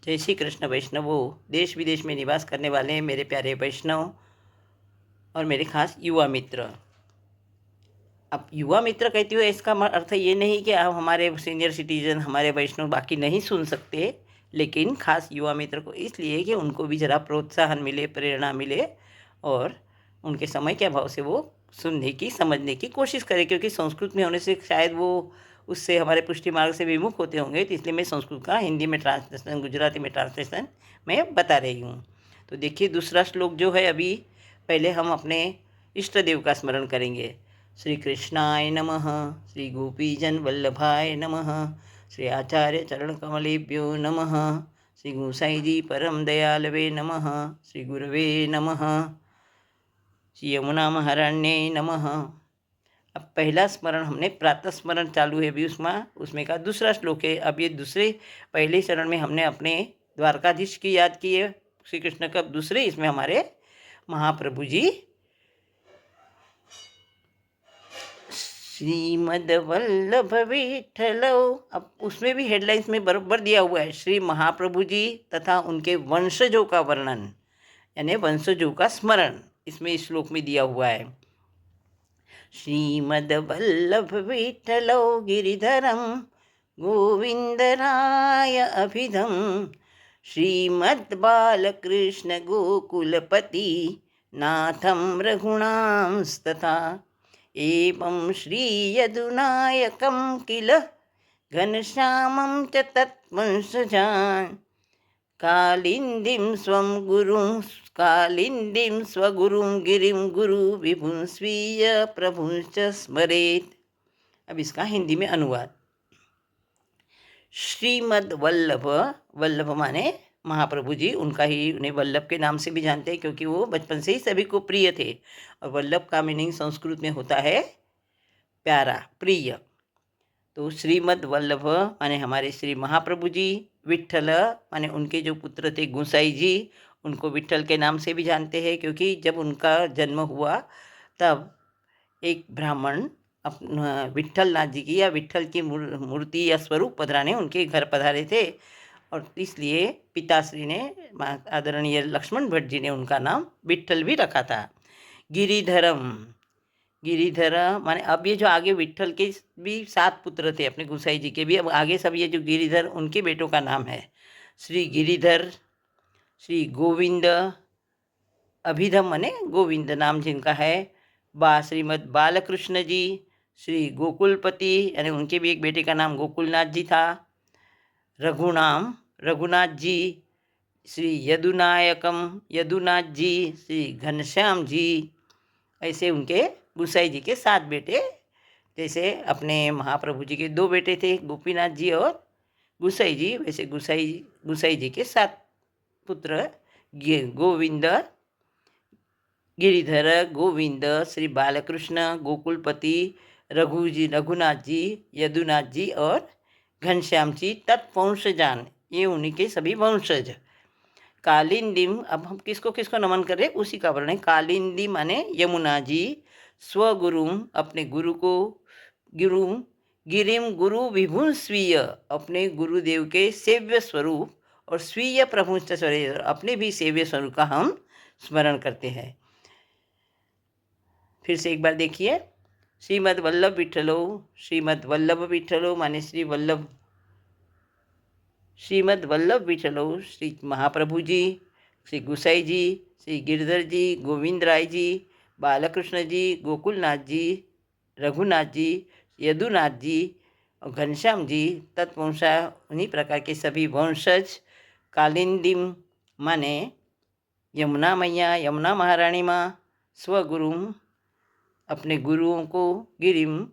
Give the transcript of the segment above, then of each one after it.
जय श्री कृष्ण वैष्णवों। देश विदेश में निवास करने वाले मेरे प्यारे वैष्णव और मेरे खास युवा मित्र। अब युवा मित्र कहती हूँ, इसका अर्थ ये नहीं कि आप हमारे सीनियर सिटीजन, हमारे वैष्णव बाकी नहीं सुन सकते, लेकिन खास युवा मित्र को इसलिए कि उनको भी ज़रा प्रोत्साहन मिले, प्रेरणा मिले और उनके समय के अभाव से वो सुनने की, समझने की कोशिश करें, क्योंकि संस्कृत में होने से शायद वो उससे हमारे पुष्टि मार्ग से विमुख होते होंगे। तो इसलिए मैं संस्कृत का हिंदी में ट्रांसलेशन, गुजराती में ट्रांसलेशन मैं बता रही हूँ। तो देखिए, दूसरा श्लोक जो है, अभी पहले हम अपने इष्ट देव का स्मरण करेंगे। श्री कृष्णाय नमः, श्री गोपीजन वल्लभाय नमः, श्री आचार्य चरण कमलेभ्यो नमः, श्री गोसाई जी परम दयालवे नमः, श्री गुरवे नमः, श्री यमुना महाराण्ये नमः। अब पहला स्मरण हमने प्रातः स्मरण चालू है अभी, उसमें का दूसरा श्लोक है। अब ये दूसरे, पहले चरण में हमने अपने द्वारकाधीश की याद की है, श्री कृष्ण का। दूसरे इसमें हमारे महाप्रभु जी श्रीमद वल्लभ विठ्ठलो। अब उसमें भी हेडलाइंस में बराबर दिया हुआ है श्री महाप्रभु जी तथा उनके वंशजों का वर्णन, यानी वंशजों का स्मरण इसमें इस श्लोक में दिया हुआ है। श्रीमद वल्लभ विठ्ठलो गिरिधरम गोविंदराय अभिधम, श्रीमद् बालकृष्ण गोकुलपति नाथम रघुणांस्तथा, एवं श्री यदुनायकं किल घनश्यामं च तत्वंशजान्, कालिंदीं स्वगुरुं गिरिं गुरु विभुं स्वीय प्रभुंश्च स्मरेत्। अब इसका हिंदी में अनुवाद। श्रीमद वल्लभ, वल्लभ माने महाप्रभु जी, उनका ही, उन्हें वल्लभ के नाम से भी जानते हैं क्योंकि वो बचपन से ही सभी को प्रिय थे। और वल्लभ का मीनिंग संस्कृत में होता है प्यारा, प्रिय। तो श्रीमद वल्लभ माने हमारे श्री महाप्रभु जी, विट्ठल माने उनके जो पुत्र थे गोसाई जी, उनको विट्ठल के नाम से भी जानते हैं क्योंकि जब उनका जन्म हुआ तब एक ब्राह्मण अपना विट्ठल नाथ जी की या विट्ठल की मूर्ति या स्वरूप पधराने उनके घर पधारे थे, और इसलिए पिताश्री ने, आदरणीय लक्ष्मण भट्ट जी ने उनका नाम विट्ठल भी रखा था। गिरिधरम, गिरिधर माने अब ये जो आगे विट्ठल के भी 7 पुत्र थे अपने गोसाई जी के भी, अब आगे सब ये जो गिरिधर उनके बेटों का नाम है। श्री गिरिधर, श्री गोविंद, अभिधम माने गोविंद नाम जिनका है, श्रीमद बालकृष्ण जी, श्री गोकुलपति यानी उनके भी एक बेटे का नाम गोकुलनाथ जी था, रघुनाम रघुनाथ जी, श्री यदुनायकम यदुनाथ जी, श्री घनश्याम जी। ऐसे उनके गोसाई जी के 7 बेटे, जैसे अपने महाप्रभु जी के 2 बेटे थे गोपीनाथ जी और गोसाई जी, वैसे गोसाई जी के 7 पुत्र गोविंद, गिरिधर, गोविंद, श्री बालकृष्ण, गोकुलपति, रघुनाथ जी, यदुनाथ जी और घनश्याम जी तत्वंशजान, ये उन्हीं के सभी वंशज। कालिंदीम, अब हम किसको किसको नमन कर रहे हैं उसी का वर्णन है। कालिंदी माने यमुना जी, स्वगुरुम अपने गुरु को, गिरिम गुरु विभुं स्वीय अपने गुरुदेव के सेव्य स्वरूप, और स्वीय प्रभु अपने भी सेव्य स्वरूप का हम स्मरण करते हैं। फिर से एक बार देखिए। श्रीमद वल्लभ विठ्ठलो, श्रीमद वल्लभ विठ्ठलो माने श्रीमद वल्लभ विठ्ठलो, श्री महाप्रभु जी, श्री गोसाई जी, श्री गिरधर जी, गोविंद राय जी, बालकृष्ण जी, गोकुलनाथ जी, रघुनाथ जी, यदुनाथ जी और घनश्याम जी तत्वंशा, उन्हीं प्रकार के सभी वंशज। कालिंदीम माने यमुना मैया, यमुना महारानी माँ, स्वगुरुम अपने गुरुओं को, गिरिम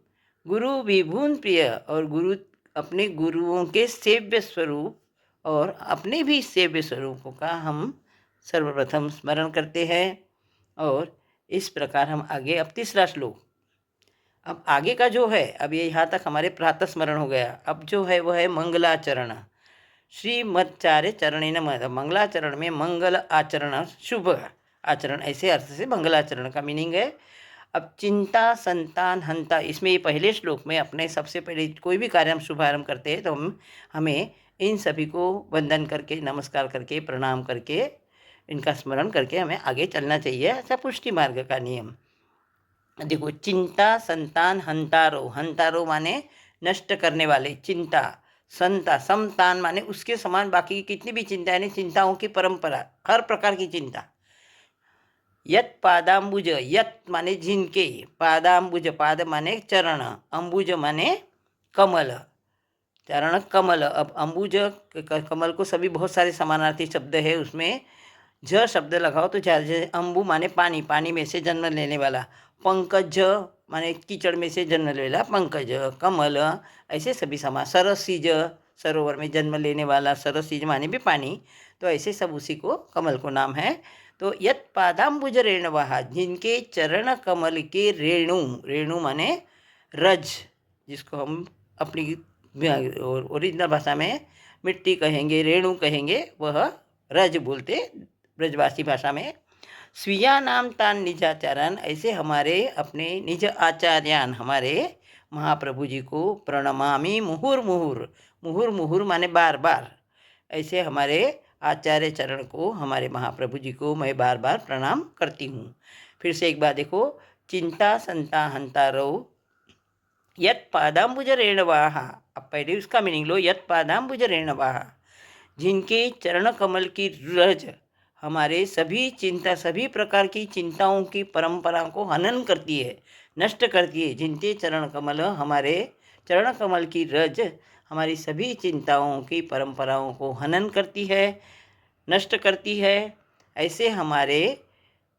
गुरु विभुन प्रिय और गुरु अपने गुरुओं के सेव्य स्वरूप, और अपने भी सेव्य स्वरूपों का हम सर्वप्रथम स्मरण करते हैं। और इस प्रकार हम आगे, अब तीसरा श्लोक, अब आगे का जो है, अब ये यहाँ तक हमारे प्रातः स्मरण हो गया। अब जो है वह है मंगलाचरण। श्रीमच्चार्य चरणे नमः, मंगलाचरण में मंगल आचरण, शुभ आचरण, ऐसे अर्थ से मंगलाचरण का मीनिंग है। अब चिंता संतान हंता, इसमें ये पहले श्लोक में अपने सबसे पहले कोई भी कार्य हम शुभारंभ करते हैं तो हमें इन सभी को वंदन करके, नमस्कार करके, प्रणाम करके, इनका स्मरण करके हमें आगे चलना चाहिए। ऐसा पुष्टि मार्ग का नियम। देखो, चिंता संतान हंतारो, हंतारो माने नष्ट करने वाले, चिंता, संता समतान माने उसके समान बाकी की कितनी भी चिंता, यानी चिंताओं की परंपरा, हर प्रकार की चिंता। यत पादाम्बुज, यत माने जिनके, पादाम्बुज, पाद माने चरण, अंबुज माने कमल, चरण कमल। अब अंबुज कमल को सभी बहुत सारे समानार्थी शब्द है, उसमें ज शब्द लगाओ तो जैसे अंबु माने पानी, पानी में से जन्म लेने वाला, पंकज माने कीचड़ में से जन्म लेने वाला पंकज, कमल, ऐसे सभी समा, सरसीज सरोवर में जन्म लेने वाला, सरसीज माने भी पानी, तो ऐसे सब उसी को कमल को नाम है। तो यत पादाम्बुज रेणुवाहा, जिनके चरण कमल के रेणु, रेणु माने रज, जिसको हम अपनी ओरिजिनल भाषा में मिट्टी कहेंगे, रेणु कहेंगे, वह रज बोलते ब्रजवासी भाषा में। स्वीया नाम तान निजाचरण, ऐसे हमारे अपने निज आचार्यान, हमारे महाप्रभु जी को प्रणमामि मुहुर्मुहुर, मुहुर्मुहुर माने बार बार, ऐसे हमारे आचार्य चरण को, हमारे महाप्रभु जी को मैं बार बार प्रणाम करती हूँ। फिर से एक बार देखो, चिंता संता हंतारो यत पादाम्बुज रेणवाहा, अब पहले उसका मीनिंग लो, यत पादाम्बुज रेणवाहा, जिनके चरण कमल की रज हमारे सभी चिंता, सभी प्रकार की चिंताओं की परंपरा को हनन करती है, नष्ट करती है। जिनके चरण कमल, हमारे चरण कमल की रज हमारी सभी चिंताओं की परंपराओं को हनन करती है, नष्ट करती है, ऐसे हमारे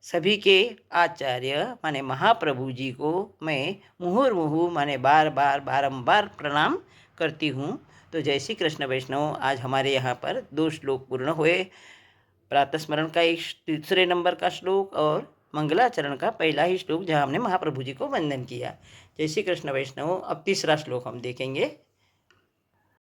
सभी के आचार्य माने महाप्रभु जी को मैं मुहुर्मुहु माने बार बार बारंबार प्रणाम करती हूँ। तो जय श्री कृष्ण वैष्णव। आज हमारे यहाँ पर 2 श्लोक पूर्ण हुए, प्रातः स्मरण का एक तीसरे नंबर का श्लोक और मंगलाचरण का पहला ही श्लोक, जहाँ हमने महाप्रभु जी को वंदन किया। जय श्री कृष्ण वैष्णव। अब तीसरा श्लोक हम देखेंगे।